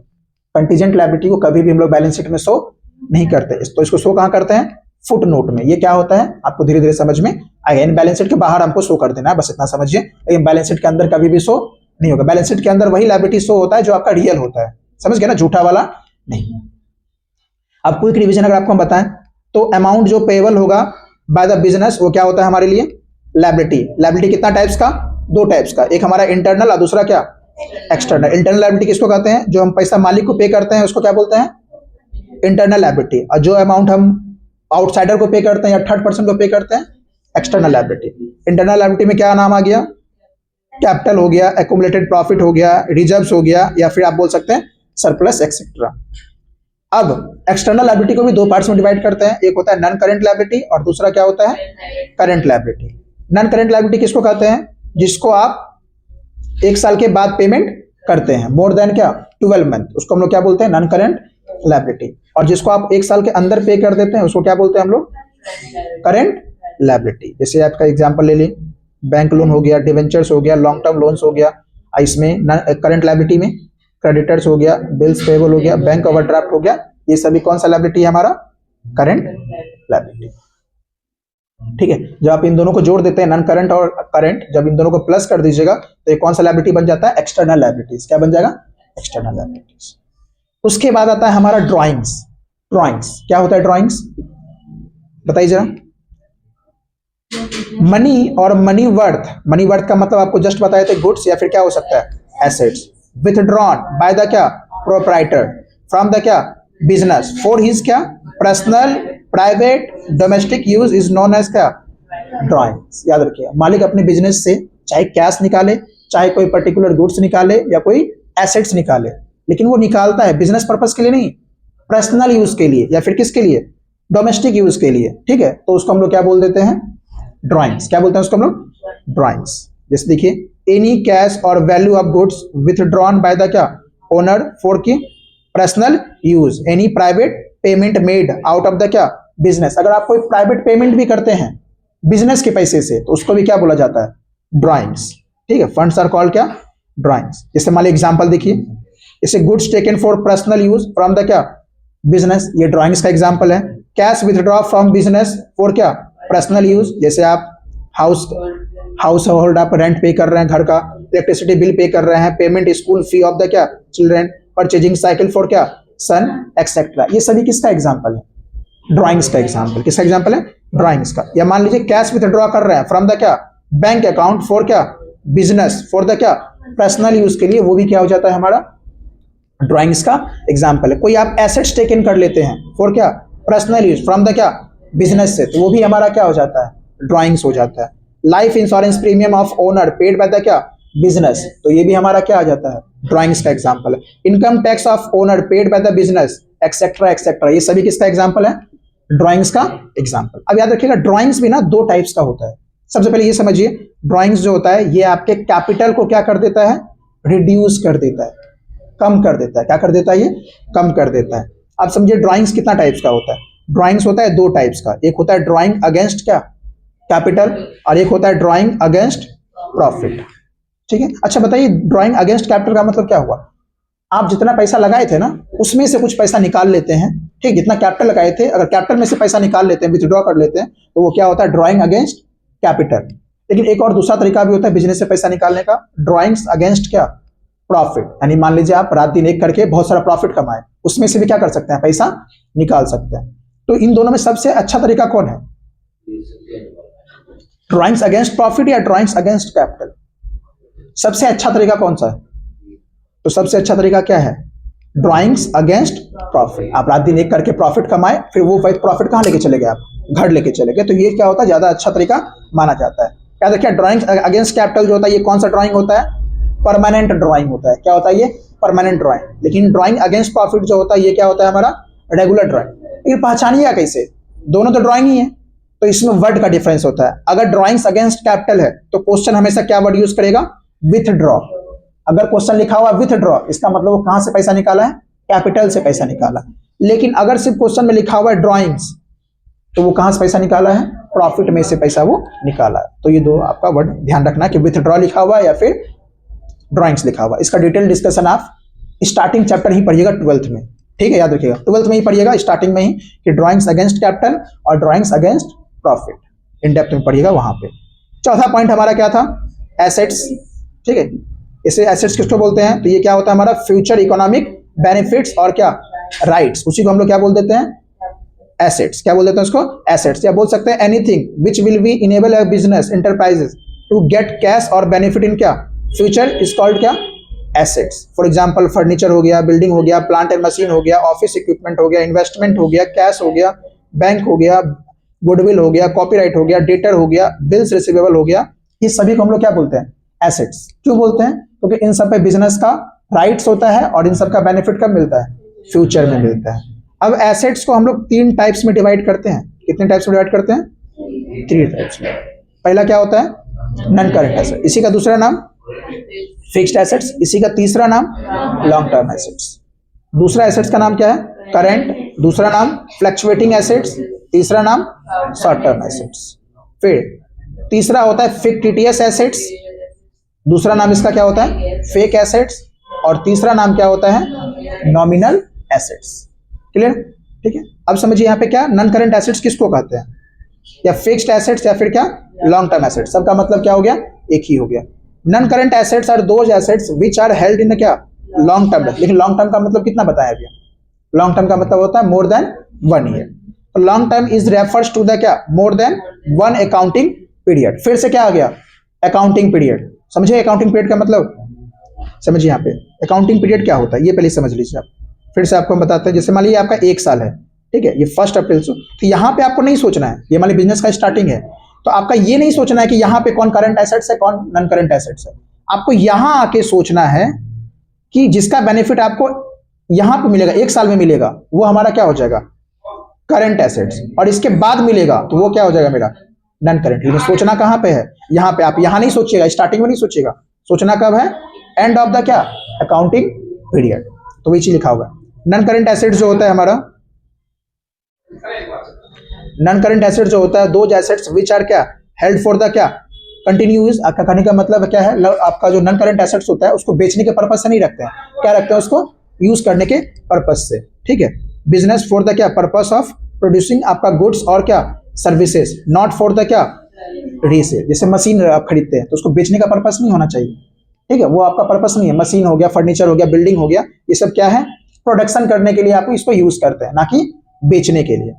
कंटीजेंट लायबिलिटी को कभी भी हम लोग बैलेंस शीट में शो नहीं करते। तो इसको शो कहां करते हैं, फुट नोट में। ये क्या होता है आपको धीरे धीरे समझ में आएगा। इन बैलेंस शीट के बाहर हमको शो कर देना है, बस इतना समझिए, लेकिन बैलेंस शीट के अंदर कभी भी शो नहीं होगा। बैलेंस शीट के अंदर वही लायबिलिटी शो होता है जो आपका रियल होता है, समझ गए ना, झूठा वाला नहीं। अब क्विक रिवीजन अगर आपको हम बताएं तो अमाउंट जो पेएबल होगा बाय द बिजनेस वो क्या होता है हमारे लिए, लायबिलिटी। लायबिलिटी कितना टाइप्स का, 2 टाइप्स का, एक हमारा इंटरनल और दूसरा क्या, एक्सटर्नल। इंटरनल लायबिलिटी किसको कहते हैं, जो हम पैसा मालिक को पे करते हैं उसको क्या बोलते हैं, इंटरनल लायबिलिटी। और जो अमाउंट हम आउटसाइडर को पे करते हैं या थर्ड पर्सन को पे करते हैं, एक्सटर्नल लायबिलिटी। इंटरनल लायबिलिटी में क्या नाम आ गया, कैपिटल हो गया, एक्यूमुलेटेड प्रॉफिट हो गया, रिजर्व्स हो गया, या फिर आप बोल सकते हैं सरप्लस एक्सेट्रा। अब एक्सटर्नल लायबिलिटी को भी 2 पार्ट्स में डिवाइड करते हैं, एक होता है नॉन करंट लायबिलिटी और दूसरा क्या होता है, current liability. Non current liability किसको कहते हैं, जिसको आप 1 साल के बाद पेमेंट करते हैं, मोर देन क्या 12 मंथ, उसको हम लोग क्या बोलते हैं, नॉन करंट लायबिलिटी। और जिसको आप 1 साल के अंदर पे कर देते हैं उसको क्या बोलते हैं हम लोग, करंट लायबिलिटी। जैसे आपका एग्जांपल ले लीजिए, बैंक लोन हो गया, डिवेंचर्स हो गया, लॉन्ग टर्म लोन्स हो गया, इसमें करंट लायबिलिटी में क्रेडिटर्स हो गया, बिल्स पेएबल हो गया, बैंक ओवरड्राफ्ट हो गया, ये सभी कौन सा लायबिलिटी है हमारा, करंट लायबिलिटी। ठीक है, जब आप इन दोनों को जोड़ देते हैं, नॉन करंट और करंट, जब इन दोनों को प्लस कर दीजिएगा तो ये कौन सा लायबिलिटी बन जाता है, एक्सटर्नल लायबिलिटीज। क्या बन जाएगा, एक्सटर्नल लायबिलिटीज। उसके बाद आता है हमारा ड्रॉइंग्स। ड्रॉइंग्स क्या होता है, ड्रॉइंग्स बताइए जरा। मनी और मनी वर्थ, मनी वर्थ का मतलब आपको जस्ट बताए थे गुड्स या फिर क्या हो सकता है, एसेट्स। विथड्रॉन बाय द क्या, प्रोप्राइटर फ्रॉम द क्या बिजनेस फॉर हिज क्या personal private domestic use is known as क्या ड्राइंग्स। याद रखिए, मालिक अपने बिजनेस से चाहे कैश निकाले, चाहे कोई पर्टिकुलर गुड्स निकाले या कोई एसेट्स निकाले, लेकिन वो निकालता है बिजनेस पर्पस के लिए नहीं, पर्सनल यूज के लिए या फिर किसके लिए, डोमेस्टिक यूज के लिए। ठीक है, तो उसको हम लोग क्या बोल देते हैं, ड्राइंग्स। क्या बोलते हैं उसको हम लोग, ड्राइंग्स। जैसे देखिए एनी कैश और value of goods withdrawn by the क्या ओनर फॉर की personal use, any private payment made out of the क्या बिजनेस। अगर आप कोई प्राइवेट पेमेंट भी करते हैं बिजनेस के पैसे से तो उसको भी क्या बोला जाता है, ड्राइंग्स। ठीक है, फंड्स आर कॉल्ड क्या, ड्राइंग्स। जैसे मान लीजिए एग्जांपल देखिए, जैसे goods taken for personal use from the क्या बिजनेस, ये ड्राइंग्स का एग्जांपल है। Cash withdraw from business for क्या पर्सनल यूज, जैसे आप हाउस होल्ड आप रेंट पे कर रहे हैं घर का, इलेक्ट्रिसिटी बिल पे कर रहे हैं, payment school fee of the क्या चिल्ड्रन, परचेजिंग साइकिल फॉर क्या सन एक्सेट्रा। ये सभी किसका एग्जांपल है, ड्राइंग्स का एग्जांपल। किसका एग्जांपल है, ड्राइंग्स का। या मान लीजिए कैश विथड्रॉ कर रहे हैं फ्रॉम द क्या बैंक अकाउंट फॉर क्या बिजनेस फॉर द क्या पर्सनल यूज के लिए, वो भी क्या हो जाता है हमारा ड्राइंग्स का एग्जांपल है। कोई आप एसेट्स टेकन कर लेते हैं फॉर क्या पर्सनल यूज फ्रॉम द क्या बिजनेस से, तो वो भी हमारा क्या हो जाता है, ड्राइंग्स हो जाता है। Life insurance premium of owner paid by the क्या बिजनेस, तो ये भी हमारा क्या आ जाता है, ड्राइंग्स का एग्जांपल है। Income tax of owner paid by the business etcetera etcetera, ये सभी किसका एग्जांपल है, ड्राइंग्स का एग्जांपल। अब याद रखिएगा ड्राइंग्स भी ना दो टाइप्स का होता है। सबसे पहले ये समझिए, ड्राइंग्स जो होता है ये आपके कैपिटल को क्या कर देता है, रिड्यूस कर देता है, कम कर देता है। क्या कर देता है, ये कम कर देता है। आप समझिए ड्राइंग्स कितना टाइप्स का होता है, ड्राइंग्स होता है दो टाइप्स का, एक होता है ड्राइंग अगेंस्ट क्या कैपिटल और एक होता है ड्राइंग अगेंस्ट प्रॉफिट। ठीक है, अच्छा बताइए ड्राइंग अगेंस्ट कैपिटल का मतलब क्या हुआ, आप जितना पैसा लगाए थे ना उसमें से कुछ पैसा निकाल लेते हैं। ठीक, जितना कैपिटल लगाए थे अगर कैपिटल में से पैसा निकाल लेते हैं, विथड्रॉ कर लेते हैं, तो वो क्या होता है, ड्राइंग अगेंस्ट कैपिटल। लेकिन एक और दूसरा तरीका भी होता है बिजनेस से पैसा निकालने का, ड्राइंग्स अगेंस्ट क्या प्रॉफिट। यानी मान लीजिए आप रात दिन एक करके बहुत सारा प्रॉफिट कमाए, उसमें से भी क्या कर सकते हैं, पैसा निकाल सकते हैं। तो इन दोनों में सबसे अच्छा तरीका कौन है, ड्राइंग्स अगेंस्ट प्रॉफिट या ड्राइंग्स अगेंस्ट कैपिटल? सबसे अच्छा तरीका कौन सा है, तो सबसे अच्छा तरीका क्या है, ड्राइंग्स अगेंस्ट प्रॉफिट। आप रात दिन एक करके प्रॉफिट कमाए, फिर वो प्रॉफिट कहाँ लेके चले गए, आप घर लेके चले गए, तो ये क्या होता है, ज्यादा अच्छा तरीका माना जाता है। क्या देखिए ड्राइंग्स अगेंस्ट कैपिटल जो होता है ये कौन सा ड्राइंग होता है, परमानेंट ड्राइंग होता है। क्या होता है ये, परमानेंट ड्राइंग। लेकिन ड्राइंग अगेंस्ट प्रॉफिट जो होता है ये क्या होता है, हमारा रेगुलर ड्राइंग। ये पहचानिएगा कैसे, दोनों तो ड्राइंग ही है, तो इसमें वर्ड का डिफरेंस होता है। अगर ड्राइंग्स अगेंस्ट कैपिटल है तो क्वेश्चन हमेशा क्या वर्ड यूज करेगा, विथड्रॉ। अगर क्वेश्चन लिखा हुआ विथड्रॉ, इसका मतलब वो कहां से पैसा निकाला है, कैपिटल से पैसा निकाला। लेकिन अगर सिर्फ क्वेश्चन में लिखा हुआ है ड्राइंग्स, तो वो कहां से पैसा निकाला है, प्रॉफिट में से पैसा वो निकाला है। तो ये दो आपका वर्ड ध्यान रखना कि विथड्रॉ लिखा हुआ है या फिर ड्राइंग्स लिखा हुआ। इसका डिटेल डिस्कशन आप स्टार्टिंग चैप्टर ही पढ़िएगा 12th में। ठीक है, याद रखिएगा 12th में ही पढ़िएगा स्टार्टिंग में ही कि ड्राइंग्स अगेंस्ट कैपिटल और drawings against profit, in depth में पढ़िएगा वहां पे। चौथा पॉइंट हमारा क्या था, एसेट्स। ठीक है, इसे एसेट्स किसको बोलते हैं, तो ये क्या होता है हमारा फ्यूचर इकोनॉमिक बेनिफिट्स और क्या राइट्स, उसी को हम लोग क्या बोल देते हैं, एसेट्स। क्या बोल देते हैं उसको, एसेट्स। या बोल सकते हैं anything which will be enable a business enterprises to get cash और बेनिफिट इन क्या फ्यूचर इज कॉल्ड क्या एसेट्स। फॉर एग्जांपल फर्नीचर हो गया, बिल्डिंग हो गया, प्लांट एंड मशीन हो गया, ऑफिस इक्विपमेंट हो गया, इन्वेस्टमेंट हो गया, कैश हो गया, बैंक हो गया, गुडविल हो गया, कॉपीराइट हो गया, डेटर हो गया, बिल्स रिसीवेबल हो गया। ये सभी को हम लोग क्या बोलते हैं, एसेट्स। क्यों बोलते हैं, क्योंकि इन सब पे बिजनेस का राइट्स होता है और इन सब का बेनिफिट कब मिलता है, फ्यूचर में मिलता है। अब एसेट्स को हम लोग 3 टाइप्स में डिवाइड करते हैं। कितने टाइप्स में डिवाइड करते हैं, 3 टाइप्स में। पहला क्या होता है, नॉन करंट एसेट, इसी का दूसरा नाम फिक्स्ड एसेट्स, इसी का तीसरा नाम लॉन्ग टर्म एसेट्स। दूसरा एसेट्स का नाम क्या है, करंट, दूसरा नाम फ्लक्चुएटिंग एसेट्स, तीसरा नाम शॉर्ट टर्म एसेट्स। फिर तीसरा होता है फिक्टिटियस एसेट्स, दूसरा नाम इसका क्या होता है, फेक एसेट्स, और तीसरा नाम क्या होता है, नॉमिनल एसेट्स। क्लियर, ठीक है। अब समझिए यहाँ पे क्या नॉन करंट एसेट्स किसको कहते हैं, या फिक्स्ड एसेट्स या फिर क्या लॉन्ग टर्म एसेट्स। सबका मतलब क्या हो गया, एक ही हो गया। Non current assets are those assets which are held in क्या लॉन्ग टर्म। लेकिन लॉन्ग टर्म का मतलब कितना बताया अभी, लॉन्ग टर्म का मतलब होता है more than 1 year. Long term is refers to the क्या मोर देन 1 अकाउंटिंग पीरियड। फिर से क्या आ गया, अकाउंटिंग पीरियड। समझे अकाउंटिंग पीरियड का मतलब, समझिए यहाँ पे अकाउंटिंग पीरियड क्या होता है ये पहले समझ लीजिए आप, फिर से आपको हम बताते हैं। जैसे मान लीजिए आपका 1 साल है, ठीक है, ये 1 अप्रैल से, तो यहाँ पे आपको नहीं सोचना है, ये मान लीजिए बिजनेस का स्टार्टिंग है, तो आपका ये नहीं सोचना है कि यहाँ पे कौन करंट एसेट्स है कौन नॉन करंट एसेट्स है। आपको यहाँ आके सोचना है कि जिसका बेनिफिट आपको यहाँ पे मिलेगा 1 साल में मिलेगा, वो हमारा क्या हो जाएगा, करंट एसेट्स, और इसके बाद मिलेगा तो वो क्या हो जाएगा मेरा नॉन करंट। लेकिन सोचना कहाँ पे है, यहाँ पे। आप यहाँ नहीं सोचिएगा, स्टार्टिंग में नहीं सोचिएगा, सोचना कब है, एंड ऑफ द क्या, अकाउंटिंग पीरियड। तो वही चीज लिखा हुआ है। नॉन करंट एसेट्स जो होता है हमारा, नॉन करंट एसेट्स जो होता है, दोज एसेट्स विच आर क्या हेल्ड फॉर द क्या कंटिन्यूज। आपका कहने का मतलब क्या है, आपका जो नॉन करंट एसेट्स होता है उसको बेचने के पर्पज से नहीं रखते हैं, क्या रखते हैं, उसको यूज करने के पर्पज से, ठीक है। बिजनेस फॉर द क्या पर्पस ऑफ प्रोड्यूसिंग आपका गुड्स और क्या सर्विसेज, नॉट फॉर द क्या रीसेल। जैसे मशीन आप खरीदते हैं तो उसको बेचने का पर्पस नहीं होना चाहिए, ठीक है, वो आपका पर्पस नहीं है। मशीन हो गया, फर्नीचर हो गया, बिल्डिंग हो गया, ये सब क्या है, प्रोडक्शन करने के लिए आप इसको यूज करते हैं, ना कि बेचने के लिए,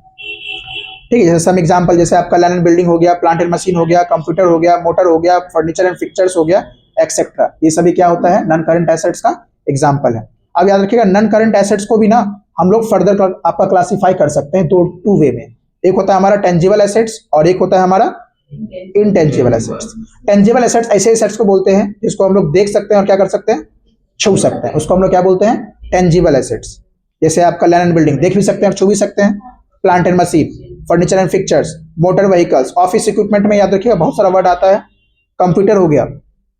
ठीक है। जैसे सम एग्जांपल, जैसे आपका लैंड एंड बिल्डिंग हो गया, प्लांट एंड मशीन हो गया, कंप्यूटर हो गया, मोटर हो गया, फर्नीचर एंड फिक्चर्स हो गया, एक्सेट्रा, ये सभी क्या होता है, नॉन करंट एसेट्स का एग्जांपल है। अब याद रखिएगा, नॉन करंट एसेट्स को भी ना हम लोग फर्दर आपका क्लासीफाई कर सकते हैं टू वे में। एक होता है हमारा टेंजिबल एसेट्स और एक होता है हमारा इनटेंजिबल एसेट्स। टेंजिबल एसेट्स ऐसे एसेट्स को बोलते हैं जिसको हम लोग देख सकते हैं और क्या कर सकते हैं, छू सकते हैं, उसको हम लोग क्या बोलते हैं, टेंजिबल एसेट्स। जैसे आपका लैंड एंड बिल्डिंग देख भी सकते हैं और छू भी सकते हैं, plant and machine, furniture and fixtures, motor vehicles, office equipment में याद रखिएगा बहुत सारा वर्ड आता है, कंप्यूटर हो गया,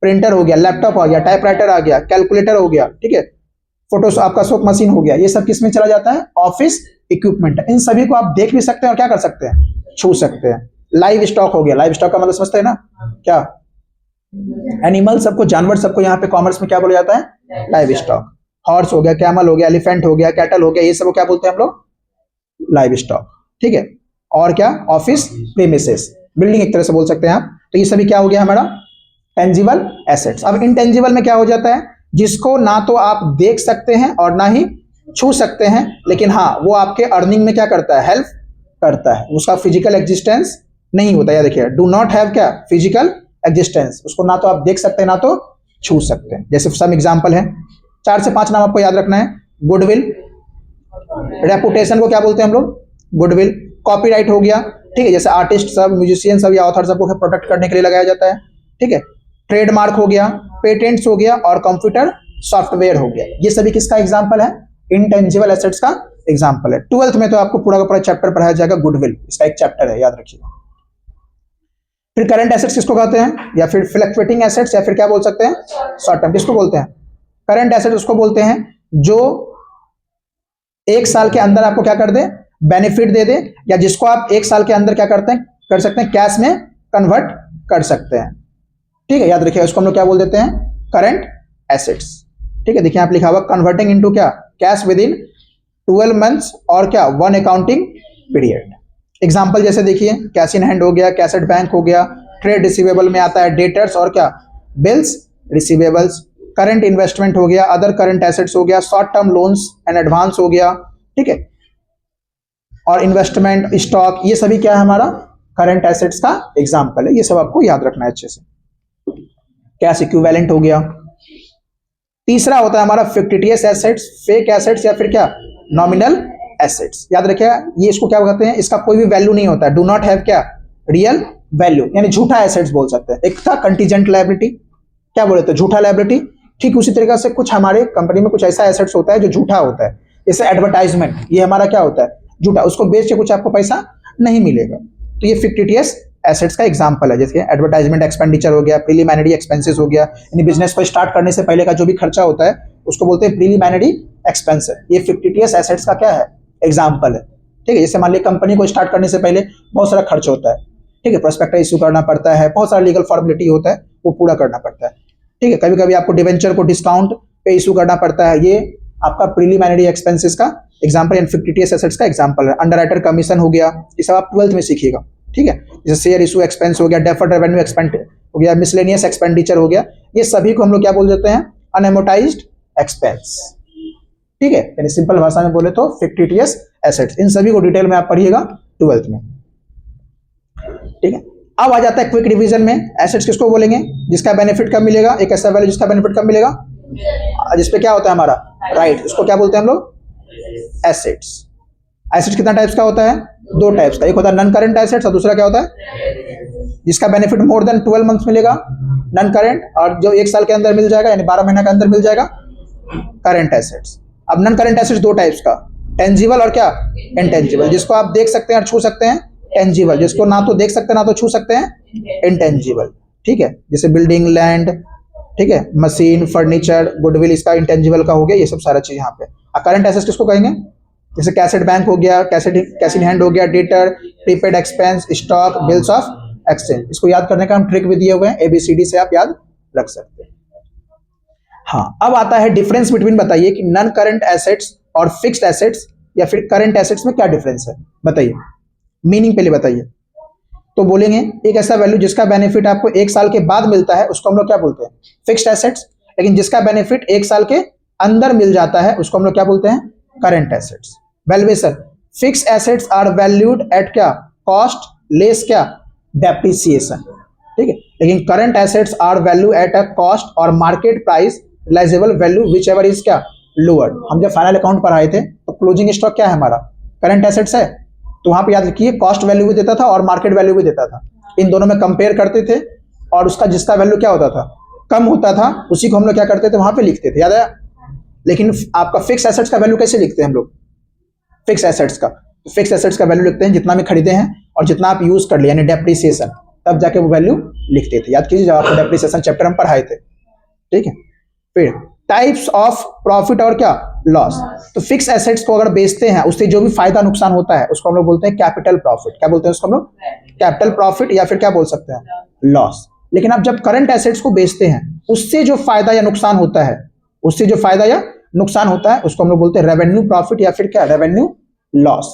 प्रिंटर हो गया, लैपटॉप आ गया, टाइपराइटर आ गया, कैलकुलेटर हो गया, ठीक है, फोटो आपका सोप मशीन हो गया, ये सब किस में चला जाता है, ऑफिस इक्विपमेंट। इन सभी को आप देख भी सकते हैं और क्या कर सकते हैं, छू सकते हैं। लाइव स्टॉक हो गया, लाइव स्टॉक का मतलब समझते हैं ना, क्या एनिमल सबको, जानवर सबको यहाँ पे कॉमर्स में क्या बोला जाता है, लाइव स्टॉक। हॉर्स हो गया, कैमल हो गया, एलिफेंट हो गया, कैटल हो गया, ये सब क्या बोलते हैं हम लोग, लाइव स्टॉक, ठीक है। और क्या, ऑफिस प्रीमिसेस, बिल्डिंग एक तरह से बोल सकते हैं आप। तो ये सभी क्या हो गया हमारा टेंजिबल एसेट्स। अब इनटेंजिबल में क्या हो जाता है, जिसको ना तो आप देख सकते हैं और ना ही छू सकते हैं, लेकिन हाँ वो आपके अर्निंग में क्या करता है, हेल्प करता है, उसका फिजिकल एग्जिस्टेंस नहीं होता। या देखिए, डू नॉट हैव क्या फिजिकल एग्जिस्टेंस, उसको ना तो आप देख सकते हैं ना तो छू सकते हैं। जैसे सम एग्जांपल है, 4 से 5 नाम आपको याद रखना है। गुडविल, रेपुटेशन को क्या बोलते हैं हम लोग, गुडविल। कॉपीराइट हो गया, ठीक है, जैसे आर्टिस्ट सब, म्यूजिशियन सब या ऑथर सबको प्रोटेक्ट करने के लिए लगाया जाता है, ठीक है। ट्रेडमार्क हो गया, पेटेंट्स हो गया और कंप्यूटर सॉफ्टवेयर हो गया, ये सभी किसका एग्जांपल है, इनटेंजिबल एसेट्स का एग्जांपल है। 12th में तो आपको पूरा का पूरा चैप्टर पढ़ाया जाएगा गुडविल, इसका एक चैप्टर है, याद रखिएगा। फिर करंट एसेट्स किसको कहते हैं, या फिर फ्लक्चुएटिंग एसेट्स, या फिर क्या बोल सकते हैं, शॉर्ट टर्म, किसको बोलते हैं, करंट एसेट्स उसको बोलते हैं जो 1 साल के अंदर आपको क्या कर दे, बेनिफिट दे दे, या जिसको आप 1 साल के अंदर क्या करते हैं, कर सकते हैं, कैश में कन्वर्ट कर सकते हैं, ठीक है। याद रखिए, उसको हम लोग क्या बोल देते हैं, करंट एसेट्स, ठीक है। देखिए आप लिखा हुआ कन्वर्टिंग इनटू क्या, कैश विद इन 12 मंथ्स और क्या 1 अकाउंटिंग पीरियड। एग्जांपल जैसे देखिए, कैश इन हैंड हो गया, कैश एट बैंक हो गया, ट्रेड रिसीवेबल में आता है डेटर्स और क्या बिल्स रिसीवेबल्स, करंट इन्वेस्टमेंट हो गया, अदर करंट एसेट्स हो गया, short term loans and advance हो गया, ठीक है, और इन्वेस्टमेंट स्टॉक, ये सभी क्या है हमारा करंट एसेट्स का एग्जांपल है। ये सब आपको याद रखना है अच्छे से। कैश इक्विवेलेंट हो गया। तीसरा होता है हमारा फिक्टिटियस एसेट्स, फेक एसेट्स या फिर क्या नॉमिनल एसेट्स। याद रखिएगा, ये इसको क्या कहते हैं, इसका कोई भी वैल्यू नहीं होता है, डू नॉट हैव क्या रियल वैल्यू, यानी झूठा एसेट्स बोल सकते हैं। एक था कंटीजेंट लायबिलिटी, क्या बोले तो झूठा लायबिलिटी, ठीक उसी तरीके से कुछ हमारे कंपनी में कुछ ऐसा एसेट्स होता है जो झूठा होता है, जैसे एडवर्टाइजमेंट, ये हमारा क्या होता है झूठा, उसको बेच के कुछ आपको पैसा नहीं मिलेगा, तो ये फिक्टिटियस एसेट्स का एग्जांपल है। जैसे एडवर्टाइजमेंट एक्सपेंडिचर हो गया, प्रीलिमिनरी एक्सपेंसेस हो गया, यानी बिजनेस को स्टार्ट करने से पहले का जो भी खर्चा होता है उसको बोलते हैं प्रीलिमिनरी एक्सपेंस। ये फिक्टिटियस एसेट्स का क्या है एग्जांपल है, ठीक है। जैसे मान लीजिए कंपनी को स्टार्ट करने से पहले बहुत सारा खर्च होता है, ठीक है, प्रोस्पेक्टस इशू करना पड़ता है, बहुत सारा लीगल फॉर्मेलिटी होता है, वो पूरा करना पड़ता है, ठीक है। कभी कभी आपको डिवेंचर को डिस्काउंट पे इशू करना पड़ता है, ये आपका प्रीलिमिनरी एक्सपेंसेस का एग्जांपल एंड फिक्टिटियस एसेट्स का एग्जांपल है। अंडरराइटर कमीशन हो गया, ये सब आप 12th में सीखिएगा, ठीक है। जैसे शेयर इशू एक्सपेंस हो गया, डेफर्ड रेवेन्यू एक्सपेंड हो गया, मिसलेनियस एक्सपेंडिचर हो गया, ये सभी को हम लोग क्या बोल देते हैं, अनएमोटाइज्ड एक्सपेंस, ठीक है। यानी सिंपल भाषा में बोले तो फिक्टिटियस एसेट्स। इन सभी को डिटेल में आप पढ़िएगा 12th में, ठीक है। अब आ जाता है क्विक रिवीजन में, एसेट्स किसको बोलेंगे, जिसका बेनिफिट कब मिलेगा, एक ऐसा वैल्यू जिसका बेनिफिट कब मिलेगा, जिसपे क्या होता है हमारा राइट, उसको क्या बोलते हैं हम लोग? एसेट्स। एसेट्स कितना टाइप्स का होता है? दो टाइप्स का, एक होता है नॉन करंट एसेट्स और दूसरा क्या होता है जिसका बेनिफिट मोर देन 12 मंथ्स मिलेगा, नॉन करंट, और जो 1 साल के अंदर मिल जाएगा यानी 12 महीना के अंदर मिल जाएगा, करंट एसेट्स। अब नॉन करंट एसेट्स दो टाइप्स का, टेंजिबल और क्या इंटेंजिबल, जिसको आप देख सकते हैं और छू सकते हैं टेंजिबल, जिसको ना तो देख सकते हैं ना तो छू सकते हैं इंटेंजिबल, ठीक है, जैसे बिल्डिंग, लैंड, ठीक है, मशीन, फर्नीचर, गुडविल, इसका इंटेंजिबल का हो गया, ये सब सारा चीज यहाँ पे। करंट एसेट्स किसको कहेंगे? जैसे कैसेट बैंक हो गया, कैश इन हैंड हो गया, debtor, prepaid expense, stock, bills of exchange. इसको याद करने का हम ट्रिक भी दिए हुए हैं, ABCD से आप याद रख सकते हैं। हाँ, अब आता है डिफरेंस बिटवीन, बताइए कि नॉन करंट एसेट्स और फिक्स्ड एसेट्स या फिर करंट एसेट्स में क्या डिफरेंस है, बताइए, मीनिंग पहले बताइए। तो बोलेंगे एक ऐसा वैल्यू जिसका बेनिफिट आपको 1 साल के बाद मिलता है उसको हम लोग क्या बोलते हैं? Fixed assets. लेकिन जिसका बेनिफिट 1 साल के अंदर मिल जाता है उसको हम लोग क्या बोलते हैं? Current assets. Valuation, fixed assets are valued at क्या? कॉस्ट लेस क्या? डेप्रिसिएशन, ठीक है। लेकिन current assets are value at a cost और market price realisable value whichever is क्या? लोअर। हम जब फाइनल अकाउंट पढ़ाए थे तो क्लोजिंग स्टॉक क्या है हमारा? करंट एसेट्स है। तो वहां पे याद रखिए कॉस्ट वैल्यू भी देता था और मार्केट वैल्यू भी देता था, इन दोनों में कंपेयर करते थे और उसका जिसका वैल्यू क्या होता था? कम होता था, उसी को हम लोग क्या करते थे? वहां पे लिखते थे, याद है। लेकिन आपका फिक्स एसेट्स का वैल्यू कैसे लिखते हैं हम लोग? फिक्स एसेट्स का, फिक्स एसेट्स का वैल्यू लिखते हैं जितना भी खरीदे हैं और जितना आप यूज कर लिया, यानी डेप्रिसिएशन, तब जाके वो वैल्यू लिखते थे। याद कीजिए जब आपको डेप्रिसिएशन चैप्टर हम पढ़ाए थे, ठीक है। फिर टाइप्स ऑफ प्रॉफिट और क्या? लॉस। तो फिक्स एसेट्स को अगर बेचते हैं उससे जो भी फायदा नुकसान होता है उसको हम लोग बोलते हैं कैपिटल प्रॉफिट। क्या बोलते हैं उसको हम लोग? कैपिटल प्रॉफिट, या फिर क्या बोल सकते हैं? लॉस। लेकिन अब जब करंट एसेट्स को बेचते हैं उससे जो फायदा या नुकसान होता है, उससे जो फायदा या नुकसान होता है उसको हम लोग बोलते हैं रेवेन्यू प्रॉफिट या फिर क्या? Revenue loss.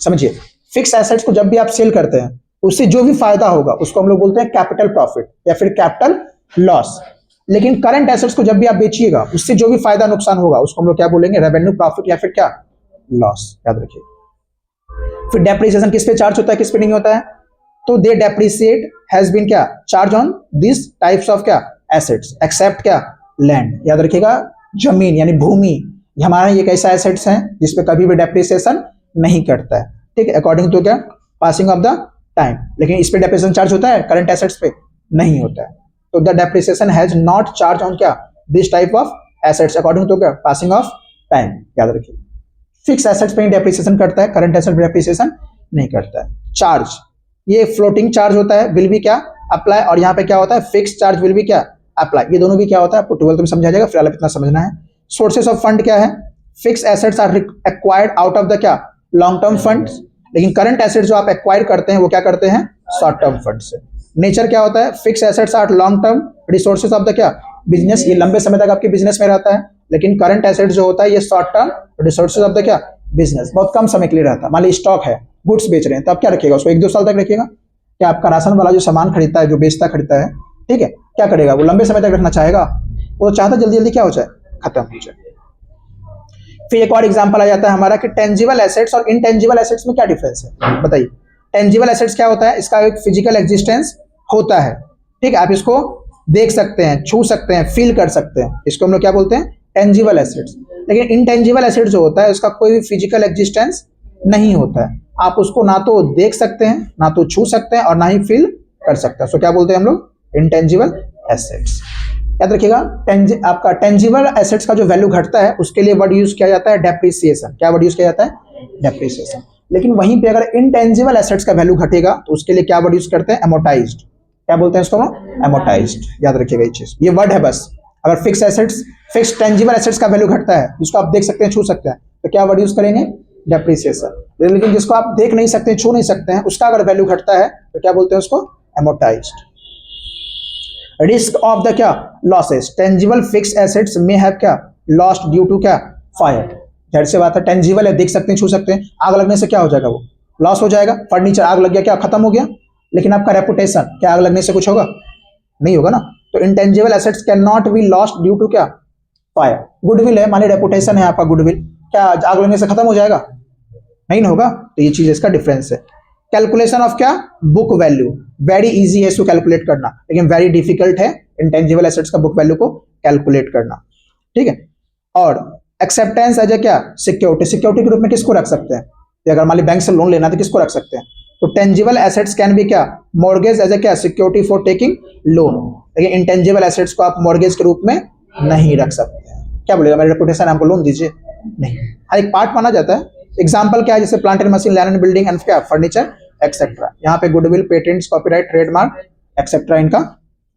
समझिए, फिक्स एसेट्स को जब भी आप सेल करते हैं उससे जो भी फायदा होगा उसको हम लोग बोलते हैं कैपिटल प्रॉफिट या फिर कैपिटल लॉस। लेकिन करंट एसेट्स को जब भी आप बेचिएगा उससे जो भी फायदा नुकसान होगा उसको हम लोग क्या बोलेंगे? रेवेन्यू प्रॉफिट या फिर क्या? लॉस। याद रखिए। फिर डेप्रिसिएशन किस पे चार्ज होता है, किस पे नहीं होता है? तो दे डेप्रिसिएट हैज बीन क्या? Charge on this types of क्या? एसेट्स एक्सेप्ट क्या? लैंड। याद रखिएगा, जमीन यानी भूमि हमारा एक ऐसा एसेट्स है जिसपे कभी भी डेप्रिसिएशन नहीं करता है, ठीक है, अकॉर्डिंग टू क्या? Passing of the time. लेकिन इस पे डेप्रिसिएशन चार्ज होता है, करंट एसेट्स पे नहीं होता है। तो the depreciation has not charge on क्या? This type of assets according to क्या? Passing of time. याद रखिए, फिक्स एसेट्स पे ही डेप्रिसिएशन करता है, करंट एसेट पे डेप्रिसिएशन नहीं करता है। चार्ज, ये फ्लोटिंग चार्ज होता है, विल भी क्या? अप्लाई, और यहाँ पे क्या होता है? फिक्स चार्ज विल भी क्या? अप्लाई। ये दोनों भी क्या होता है आपको 12th में समझा जाएगा, फिलहाल इतना समझना है। सोर्सेस ऑफ फंड क्या है? Fix assets are acquired out of the क्या? Long term funds. लेकिन करंट एसेट्स जो आप एक्वायर करते हैं वो क्या करते हैं? शॉर्ट टर्म फंड से। नेचर क्या होता है? Fix assets are long term resources of the क्या? बिजनेस। ये लंबे समय तक आपके बिजनेस में रहता है। लेकिन करंट एसेट्स जो होता है ये short term resources of the क्या? बिजनेस, बहुत कम समय के लिए रहता है। मान लीजिए स्टॉक है, गुड्स बेच रहे हैं, तो आप क्या रखिएगा उसको? 1-2 साल तक रखिएगा। क्या आपका राशन वाला जो सामान खरीदता है, जो बेचता खरीदता है, ठीक है, क्या करेगा? वो लंबे समय तक रखना चाहेगा, वो चाहता जल्दी जल्दी क्या हो जाए? खत्म हो जाए। फिर एक और एग्जांपल आ जाता है हमारा कि टेंजिबल एसेट्स और इनटेंजिबल एसेट्स में क्या डिफरेंस है, बताइए। टेंजिबल एसेट्स क्या होता है? इसका एक फिजिकल एग्जिस्टेंस होता है, ठीक है, आप इसको देख सकते हैं, छू सकते हैं, फील कर सकते हैं, इसको हम लोग क्या बोलते हैं? Tangible assets. लेकिन इनटेंजिबल एसेट्स जो होता है उसका कोई भी फिजिकल एग्जिस्टेंस नहीं होता है, आप उसको ना तो देख सकते हैं, ना तो छू सकते हैं और ना ही फील कर सकते हैं। सो क्या बोलते हैं हम लोग? Intangible assets. याद रखिएगा, आपका टेंजिबल एसेट्स का जो वैल्यू घटता है उसके लिए वर्ड यूज किया जाता है डेप्रिसिएशन। क्या वर्ड यूज किया जाता है? डेप्रिसिएशन। लेकिन वहीं पे अगर इनटेंजिबल एसेट्स का वैल्यू घटेगा तो उसके लिए क्या वर्ड यूज करते हैं? एमोटाइज्ड। क्या बोलते हैं इसको? एमोटाइज्ड। याद रखिएगा ये चीज, ये वर्ड है बस। अगर fix assets, fix tangible assets का वैल्यू घटता है जिसको आप देख सकते हैं, छू सकते हैं, तो क्या वर्ड यूज करेंगे? डेप्रिसिएशन। लेकिन जिसको आप देख नहीं सकते, छू नहीं सकते हैं, उसका अगर वैल्यू घटता है तो क्या बोलते हैं उसको? एमोटाइज्ड। रिस्क ऑफ द क्या? लॉसेस। टेंजिबल फिक्स एसेट्स में हैव क्या? लॉस्ट ड्यू टू क्या? फायर। जाहिर सी बात है, टेंजिबल है, देख सकते हैं, छू सकते हैं, आग लगने से क्या हो जाएगा? वो लॉस हो जाएगा। फर्नीचर आग लग गया, क्या खत्म हो गया? लेकिन आपका रेपुटेशन, क्या आग लगने से कुछ होगा? नहीं होगा ना। तो intangible assets can not be lost due to क्या? फायर। गुडविल है, मान ली रेपुटेशन है आपका, गुडविल, क्या आग लगने से खत्म हो जाएगा? नहीं होगा। तो ये चीज इसका डिफरेंस है। कैलकुलेशन ऑफ क्या? Book value. वेरी इजी है इसको कैलकुलेट करना, लेकिन वेरी डिफिकल्ट है इंटेंजिबल एसेट्स का बुक वैल्यू को कैलकुलेट करना। ठीक है। और एक्सेप्टेंस एज ए क्या, सिक्योरिटी, सिक्योरिटी के रूप में किसको रख सकते हैं, अगर मान ली बैंक से लोन लेना तो किसको रख सकते हैं, तो टेंजिबल एसेट्स कैन बी क्या, मॉर्गेज एज ए क्या, सिक्योरिटी फॉर टेकिंग लोन, लेकिन इंटेंजिबल एसेट्स को आप मॉर्गेज के रूप में नहीं रख सकते हैं। क्या बोलेगा, मेरे रेपुटेशन हमको लोन दीजिए, नहीं, हर एक पार्ट माना जाता है। एग्जाम्पल क्या है, जैसे plant and machine, land and building and क्या, फर्नीचर एक्सेट्रा, यहाँ पे goodwill, patents, copyright, trademark etcetera इनका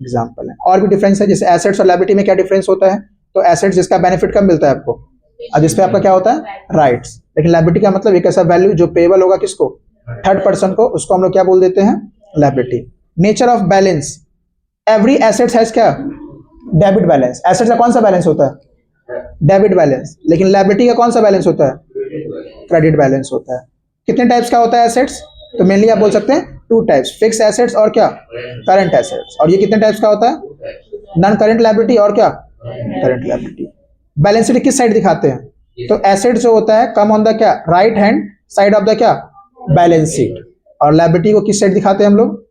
एग्जाम्पल है। और भी डिफरेंस है, जैसे एसेट्स और लायबिलिटी में क्या डिफरेंस होता है, तो एसेट्स जिसका बेनिफिट कब मिलता है आपको, और जिसपे आपका क्या होता है, राइट्स, लेकिन लायबिलिटी का मतलब एक ऐसा वैल्यू जो पेबल होगा किसको, थर्ड पर्सन को, उसको हम लोग क्या बोल देते हैं, liability. Nature of balance, every assets has क्या, डेबिट बैलेंस, एसेट्स का कौन सा बैलेंस होता है, डेबिट बैलेंस, लेकिन लायबिलिटी का कौन सा बैलेंस होता है, क्रेडिट बैलेंस होता है। कितने टाइप्स का होता है एसेट्स, तो मेनली आप बोल सकते हैं टू टाइप्स, फिक्स एसेट्स और क्या, करंट एसेट्स। और ये कितने टाइप्स का होता है, नॉन करंट लायबिलिटी और क्या, करंट लायबिलिटी। बैलेंस शीट किस साइड दिखाते हैं, तो एसेट जो होता है कम ऑन द क्या, right hand side of the क्या, बैलेंस शीट, और लायबिलिटी को किस साइड दिखाते हैं हम लोग,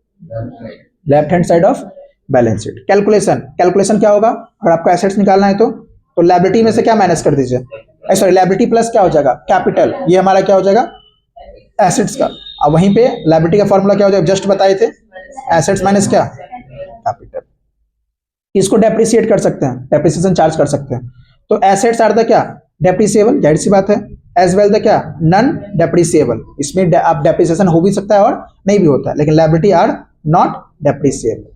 left hand side of balance sheet. Calculation, calculation क्या होगा, अगर आपको एसेट्स निकालना है तो लायबिलिटी में से क्या माइनस कर दीजिए, सॉरी लायबिलिटी प्लस क्या हो जाएगा, कैपिटल, ये हमारा क्या हो जाएगा, एसेट्स का। अब वहीं पे लायबिलिटी का फॉर्मूला क्या हो जाएगा, जस्ट बताए थे, एसेट्स माइनस क्या, कैपिटल। इसको डेप्रिसिएट कर सकते हैं, डेप्रिसिएशन चार्ज कर सकते हैं। तो एसेट्स आर द क्या, डेप्रिसिएबल, जाहिर सी बात है, एज वेल द क्या, नॉन डेप्रिसिएबल, इसमें आप डेप्रिसिएशन हो भी सकता है और नहीं भी होता है, लेकिन लायबिलिटी आर नॉट डेप्रिसिएबल,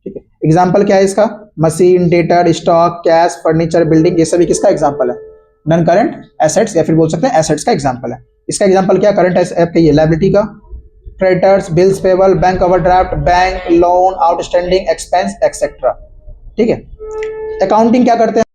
ठीक है। एग्जाम्पल क्या है इसका, machine, debtor, stock, cash, furniture, building, ये सभी किसका एग्जाम्पल है, नॉन करंट एसेट्स, या फिर बोल सकते हैं एसेट्स का एग्जाम्पल है। इसका एग्जाम्पल क्या, करंट एसेट का ये लायबिलिटी का, creditors, bills payable, bank overdraft, bank loan, outstanding expense etcetera, ठीक है। अकाउंटिंग क्या करते हैं,